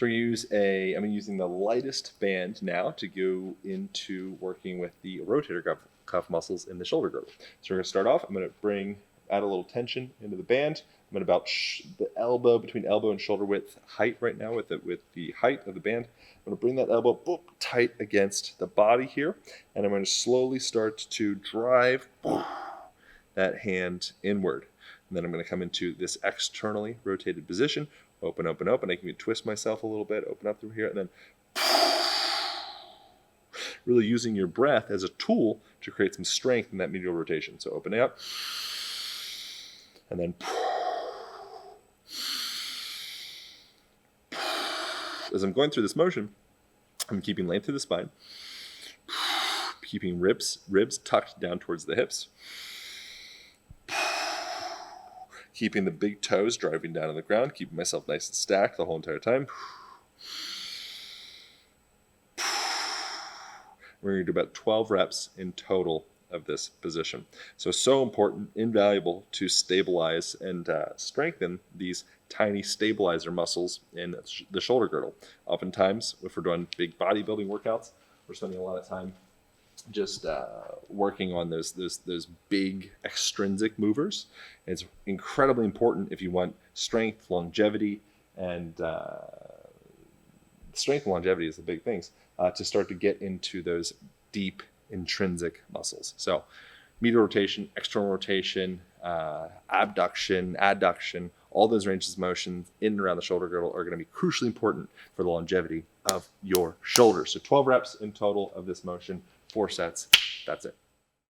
So I'm using the lightest band now to go into working with the rotator cuff muscles in the shoulder girdle. So we're going to start off. I'm going to add a little tension into the band. I'm at about the elbow, between elbow and shoulder width height right now with the height of the band. I'm going to bring that elbow tight against the body here, and I'm going to slowly start to drive that hand inward. And then I'm going to come into this externally rotated position, open, open, open. I can twist myself a little bit, open up through here, and then really using your breath as a tool to create some strength in that medial rotation. So opening up, and then as I'm going through this motion, I'm keeping length through the spine, keeping ribs tucked down towards the hips, keeping the big toes driving down on the ground, keeping myself nice and stacked the whole entire time. We're going to do about 12 reps in total of this position. So important, invaluable to stabilize and strengthen these tiny stabilizer muscles in the shoulder girdle. Oftentimes, if we're doing big bodybuilding workouts, we're spending a lot of time just working on those big extrinsic movers. And it's incredibly important if you want strength, longevity, and strength and longevity is the big things, to start to get into those deep intrinsic muscles. So medial rotation, external rotation, abduction, adduction, all those ranges of motion in and around the shoulder girdle are going to be crucially important for the longevity of your shoulder. So 12 reps in total of this motion, 4 sets. That's it.